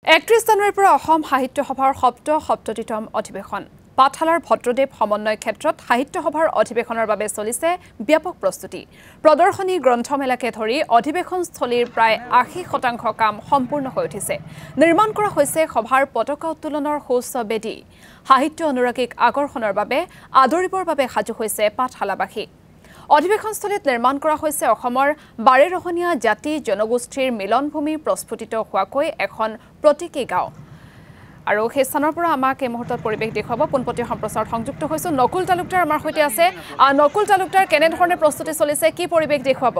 31 জানুৱাৰীৰ পৰা অসম সাহিত্য সভাৰ সপ্ততিতম অধিৱেশন পাঠশালাৰ ভদ্ৰদেৱ সমন্বয় ক্ষেত্ৰত সাহিত্য সভাৰ অধিৱেশনৰ বাবে চলিছে ব্যাপক প্ৰস্তুতি প্ৰদৰ্শনী গ্ৰন্থমেলাকে ধৰি অধিৱেশনস্থলীৰ প্ৰায় 80% কাম সম্পূৰ্ণ হৈ উঠিছে নিৰ্মাণ কৰা হৈছে সভাৰ পতাকা উত্তোলনৰ সৌচ বেদী সাহিত্য অনুৰাগীক আকৰ্ষণৰ বাবে আদৰিবৰ বাবে সাজু হৈছে পাঠশালাবাসী অধিৱেশনস্থলীত নিৰ্মাণ কৰা হৈছে অসমৰ 12 ৰহণীয়া জাতি জনগোষ্ঠীৰ মিলনভূমি প্ৰস্ফুটিত হোৱাকৈ এখন প্ৰতীকী গাঁও আৰু সেই স্থানৰ পৰা আমাক এই মুহূৰ্তত পৰিৱেশ দেখুৱাব পোনপটীয়া সম্প্ৰচাৰত সংযুক্ত হৈছো নকুল তালুকদাৰ আমাৰ সৈতে আছে নকুল তালুকদাৰ কেনে ধৰণে প্ৰস্তুতি চলিছে কি পৰিৱেশ দেখুৱাব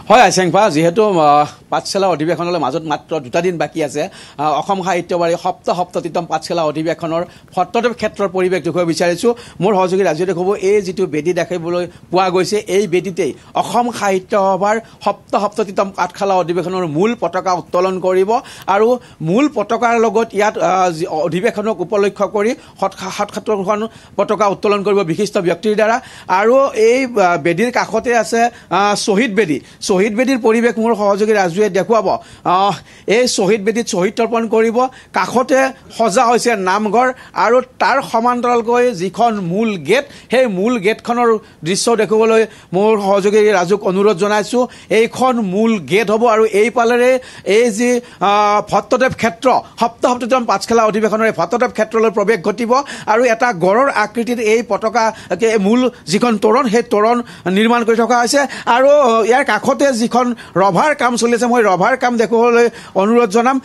হয় আইছেংফা যেহেতু পাঠশালা অধিৱেশনৰ মাজত মাত্ৰ দুটা দিন বাকি আছে অসম সাহিত্যবাৰী সপ্ততিতম পাঠশালা অধিৱেশনৰ ভট্টদেৱ ক্ষেত্ৰৰ পৰিৱেশ দেখুৱাব বিচাৰিছো মোৰ সহযোগী ৰাজ্য দেখুৱাব এই যেটো বেদী দেখিবলৈ পোৱা গৈছে এই বেদীতেই অসম সাহিত্য সভাৰ সপ্ততিতম পাঠশালা অধিৱেশনৰ মূল পতাকা উত্তোলন কৰিব আৰু মূল পতাকাৰ লগত ইয়াত অধিৱেশনক উপলক্ষ কৰি ৭৭খন পতাকা উত্তোলন কৰিব বিশিষ্ট ব্যক্তিৰ দ্বাৰা আৰু এই বেদীৰ কাষতে আছে শহীদ বেদীৰ পৰিৱেশ মোৰ সহযোগী ৰাজুৱে দেখুৱাব এই শহীদ বেদীত শহীদ তৰ্পণ কৰিব কাষতে সজা হৈছে নামঘৰ আৰু তাৰ সমান্তৰালকৈ যিখন মূল গেট সেই মূল গেটখনৰ দৃশ্য দেখুৱাবলৈ মোৰ সহযোগী ৰাজুক অনুৰোধ জনাইছো এইখন মূল গেট হ'ব আৰু এই পালেৰে এই যি ভট্টদেৱ ক্ষেত্ৰ সপ্ততিতম পাঠশালা অধিৱেশনৰ ভট্টদেৱ ক্ষেত্ৰলৈ প্ৰৱেশ ঘটিব আৰু এটা গড়ৰ আকৃতিৰ এই পতাকা মূল যিখন তোৰণ সেই তোৰণ নিৰ্মাণ কৰি থকা হৈছে আৰু ইয়াৰ কাষতে যিখন ৰভাৰ কাম চলি আছে মই ৰভাৰ কাম দেখুৱাবলৈ অনুৰোধ জনাম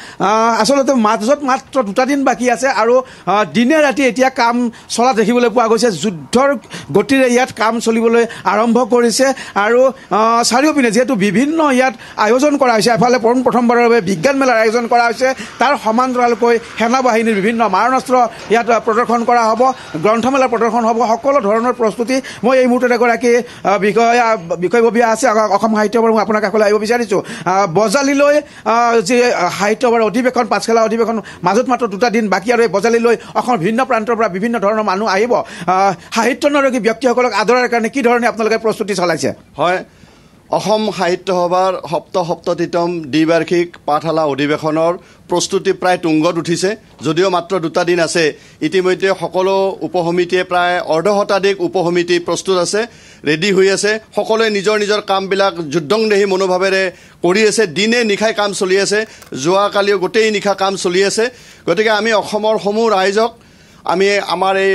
আচলতে মাজত মাত্ৰ দুটা দিন বাকি আছে আৰু দিনে ৰাতি এতিয়া কাম চলা দেখিবলৈ পোৱা গৈছে যুদ্ধৰ গতিৰে ইয়াত কাম চলিবলৈ আৰম্ভ কৰিছে আৰু চাৰিওপিনে যেহেতু বিভিন্ন ইয়াত আয়োজন কৰা হৈছে এফালে প্ৰথমবাৰৰ বাবে বিজ্ঞান মেলাৰ আয়োজন কৰা হৈছে তাৰ সমান্তৰালকৈ সেনা বাহিনীৰ বিভিন্ন মাৰণাস্ত্ৰ ইয়াত প্ৰদৰ্শন কৰা হ'ব গ্ৰন্থমেলাৰ প্ৰদৰ্শন হ'ব সকলো ধৰণৰ প্ৰস্তুতি মই এই মুহূৰ্তত এগৰাকী বিষয়ববীয়া আছে অসম সাহিত্য সভাৰ মই আপোনাক কাষলৈ আহিব বিচাৰিছোঁ বজালীলৈ যি সাহিত্য সভাৰ অধিৱেশন পাঠশালা অধিৱেশন মাজত মাত্ৰ দুটা দিন বাকী আৰু এই বজালীলৈ অসমৰ ভিন্ন প্ৰান্তৰ পৰা বিভিন্ন ধৰণৰ মানুহ আহিব সাহিত্য অনুৰাগী ব্যক্তিসকলক আদৰাৰ কাৰণে কি ধৰণে আপোনালোকে প্ৰস্তুতি চলাইছে হয় অসম সাহিত্য সভাৰ সপ্ততিতম দ্বিবাৰ্ষিক পাঠশালা অধিৱেশনৰ প্ৰস্তুতি প্ৰায় তুংগত উঠিছে যদিও মাত্ৰ দুটা দিন আছে ইতিমধ্যে সকলো উপসমিতিয়ে প্ৰায় অৰ্ধশতাধিক উপসমিতি প্ৰস্তুত আছে ৰেডি হৈ আছে সকলোৱে নিজৰ কামবিলাক যুদ্ধংদেহী মনোভাৱেৰে কৰি আছে দিনে নিশাই কাম চলি আছে যোৱাকালিও গোটেই নিশা কাম চলি আছে গতিকে আমি অসমৰ সমূহ ৰাইজক আমি আমাৰ এই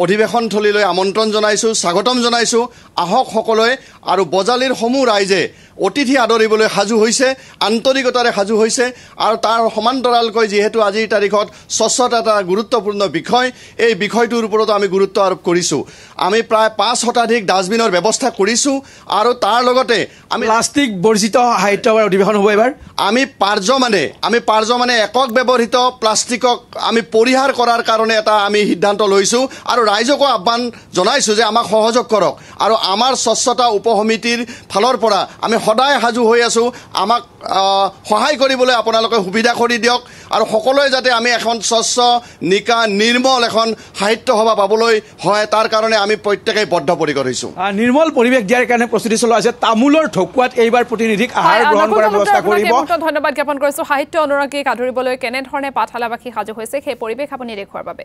অধিৱেশনথলীলৈ আমন্ত্ৰণ জনাইছোঁ স্বাগতম জনাইছোঁ আহক সকলোৱে আৰু বজালীৰ সমূহ ৰাইজে অতিথি আদৰিবলৈ সাজু হৈছে আন্তৰিকতাৰে সাজু হৈছে আৰু তাৰ সমান্তৰালকৈ যিহেতু আজিৰ তাৰিখত স্বচ্ছতা এটা গুৰুত্বপূৰ্ণ বিষয় এই বিষয়টোৰ ওপৰত আমি গুৰুত্ব আৰোপ কৰিছোঁ আমি প্ৰায় 5 শতাধিক ডাষ্টবিনৰ ব্যৱস্থা কৰিছোঁ আৰু তাৰ লগতে আমি প্লাষ্টিক বৰ্জিত সাহিত্য সভাৰ অধিৱেশন হ'ব এবাৰ আমি পাৰ্য মানে একক ব্যৱহৃত প্লাষ্টিকক আমি পৰিহাৰ কৰাৰ কাৰণে এটা আমি সিদ্ধান্ত লৈছোঁ আৰু ৰাইজকো আহ্বান জনাইছোঁ যে আমাক সহযোগ কৰক আৰু আমাৰ স্বচ্ছতা উপসমিতিৰ ফালৰ পৰা আমি সদায় সাজু হৈ আছোঁ আমাক সহায় কৰিবলৈ আপোনালোকে সুবিধা কৰি দিয়ক আৰু সকলোৱে যাতে আমি এখন স্বচ্ছ নিকা নিৰ্মল এখন সাহিত্য সভা পাবলৈ হয় তাৰ কাৰণে আমি প্ৰত্যেকেই বদ্ধপৰিকৰ হৈছোঁ নিৰ্মল পৰিৱেশ দিয়াৰ কাৰণে প্ৰস্তুতি চলোৱা হৈছে তামোলৰ ঢকুৱাত এইবাৰ প্ৰতিনিধিক আহাৰ গ্ৰহণ কৰাৰ ব্যৱস্থা কৰিব ধন্যবাদ জ্ঞাপন কৰিছোঁ সাহিত্য অনুৰাগীক আদৰিবলৈ কেনেধৰণে পাঠশালাবাসী সাজু হৈছে সেই পৰিৱেশ আপুনি দেখুৱাৰ বাবে